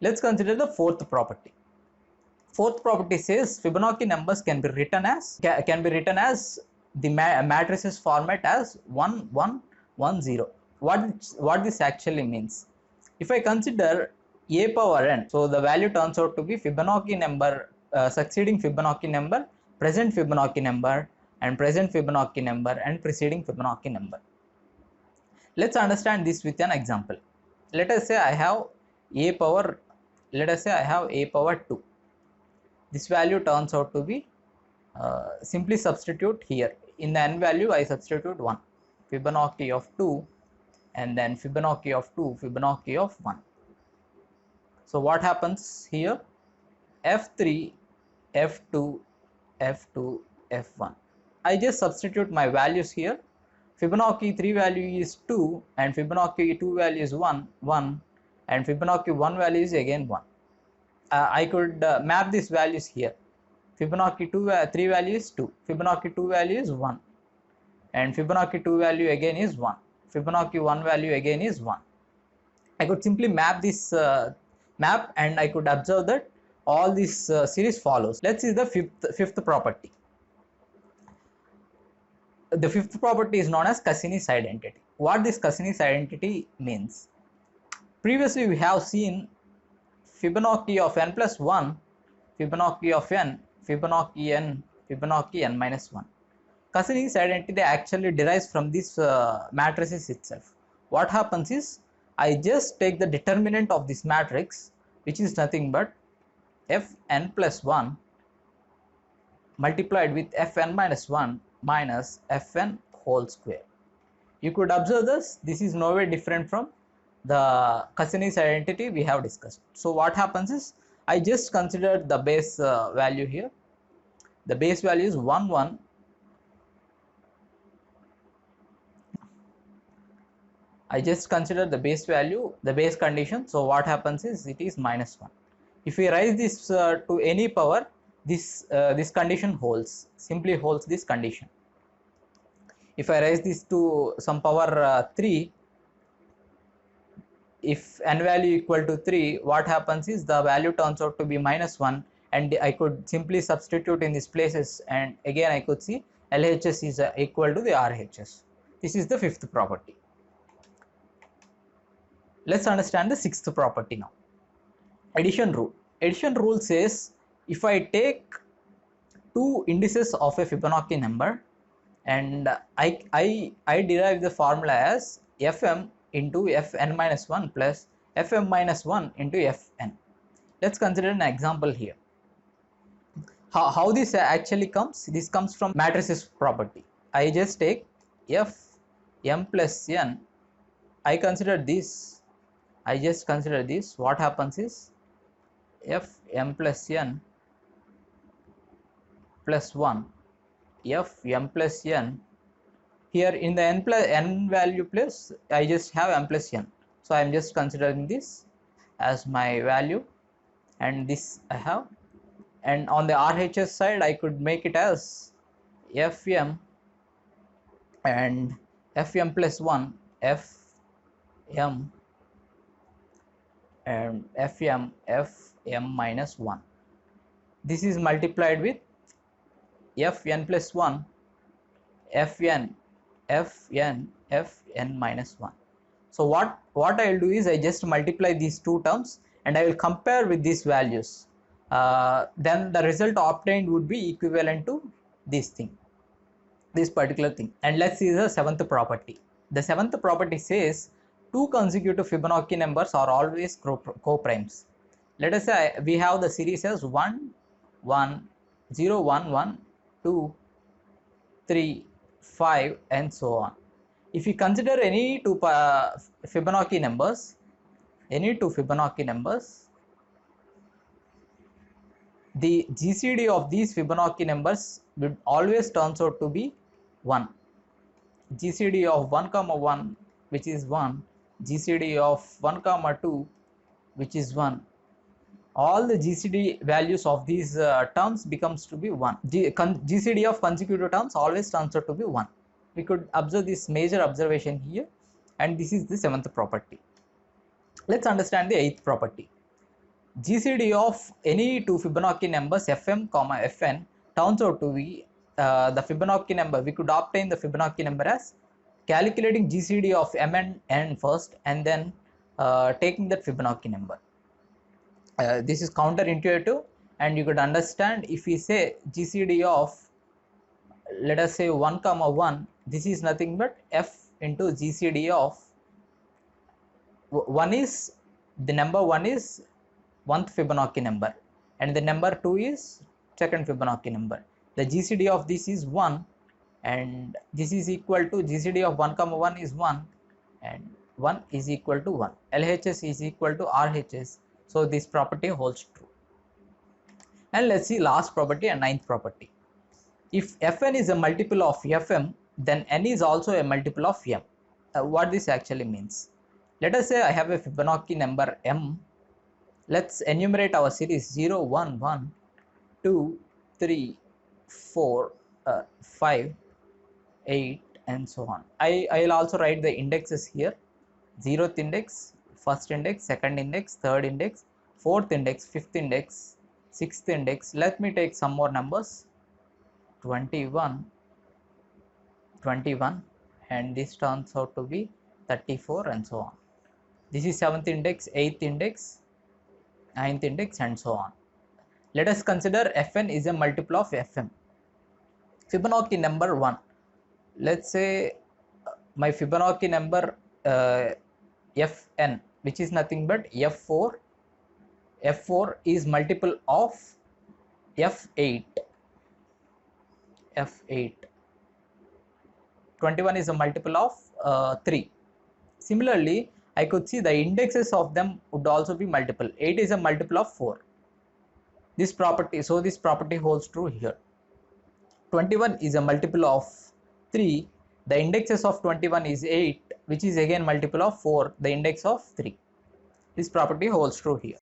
Let's consider the fourth property. Fourth property says Fibonacci numbers can be written as the matrices format as 1 1 1 0. What this actually means? If I consider a power n, so the value turns out to be Fibonacci number, succeeding Fibonacci number, present Fibonacci number, and present Fibonacci number, and preceding Fibonacci number. Let's understand this with an example. Let us say I have a power 2. This value turns out to be, simply substitute here in the n value I substitute 1, Fibonacci of 2, and then Fibonacci of 2, Fibonacci of 1. So what happens here? F3, F2, F2, F1. I just substitute my values here. Fibonacci 3 value is 2, and Fibonacci 2 value is 1, 1, and Fibonacci 1 value is again 1. I could map these values here. Fibonacci 3 value is 2, Fibonacci 2 value is 1, and Fibonacci 2 value again is 1, Fibonacci 1 value again is 1. I could simply map this map, and I could observe that all this series follows. Let's see the fifth property. The fifth property is known as Cassini's identity. What this Cassini's identity means? Previously we have seen Fibonacci of n plus 1, Fibonacci of n, Fibonacci n, Fibonacci n minus 1. Cassini's identity actually derives from this matrices itself. What happens is, I just take the determinant of this matrix, which is nothing but fn plus 1 multiplied with fn minus 1 minus fn whole square. You could observe this is nowhere different from the Cassini's identity we have discussed. So what happens is, I just consider the base value here. The base value is 1 1. I just consider the base value, the base condition. So what happens is, it is minus 1. If we raise this to any power, this condition holds, simply holds this condition. If I raise this to some power 3, if n value equal to 3, what happens is, the value turns out to be minus 1, and I could simply substitute in these places, and again I could see LHS is equal to the RHS. This is the fifth property. Let's understand the sixth property now. Addition rule. Addition rule says, if I take two indices of a Fibonacci number, and I derive the formula as Fm into Fn minus 1 plus Fm minus 1 into Fn. Let's consider an example here. How this actually comes? This comes from matrices property. I just take Fm plus n. I just consider this. What happens is, Fm plus n plus 1, Fm plus n. Here in the n value place, I just have m plus n. So I am just considering this as my value, and this I have. And on the RHS side, I could make it as Fm and Fm plus 1, Fm and Fm minus 1. This is multiplied with Fn plus 1, Fn minus 1. So what I will do is, I just multiply these two terms, and I will compare with these values. Then the result obtained would be equivalent to this particular thing. And let's see the seventh property. The seventh property says, two consecutive Fibonacci numbers are always co-primes. Let us say we have the series as 1 1 0 1 1 2 3 5 and so on. If you consider any two Fibonacci numbers, the GCD of these Fibonacci numbers would always turns out to be 1. GCD of 1 comma 1, which is 1, GCD of 1 comma 2, which is 1. All the GCD values of these terms becomes to be 1. GCD of consecutive terms always turns out to be 1. We could observe this major observation here, and this is the seventh property. Let's understand the eighth property. GCD of any two Fibonacci numbers Fm, Fn turns out to be the Fibonacci number. We could obtain the Fibonacci number as calculating GCD of m and n first, and then taking that Fibonacci number. This is counterintuitive, and you could understand if we say GCD of, let us say 1 comma 1, this is nothing but f into GCD of 1 is, the number 1 is 1th Fibonacci number, and the number 2 is 2nd Fibonacci number. The GCD of this is 1, and this is equal to GCD of 1 comma 1 is 1, and 1 is equal to 1. LHS is equal to RHS, so this property holds true. And let's see last property and ninth property. If Fn is a multiple of Fm, then n is also a multiple of m. What this actually means? Let us say I have a Fibonacci number m. Let's enumerate our series 0, 1, 1, 2, 3, 4, 5, 8, and so on. I will also write the indexes here: 0th index, 1st index, 2nd index, 3rd index, 4th index, 5th index, 6th index. Let me take some more numbers: 21, 21, and this turns out to be 34, and so on. This is 7th index, 8th index, 9th index, and so on. Let us consider Fn is a multiple of Fm. Fibonacci number 1. Let's say my Fibonacci number Fn, which is nothing but F4. F4 is multiple of F8. F8. 21 is a multiple of 3. Similarly, I could see the indexes of them would also be multiple. 8 is a multiple of 4. This property, so this property holds true here. 21 is a multiple of 3. The indexes of 21 is 8, which is again multiple of 4, the index of 3. This property holds true here.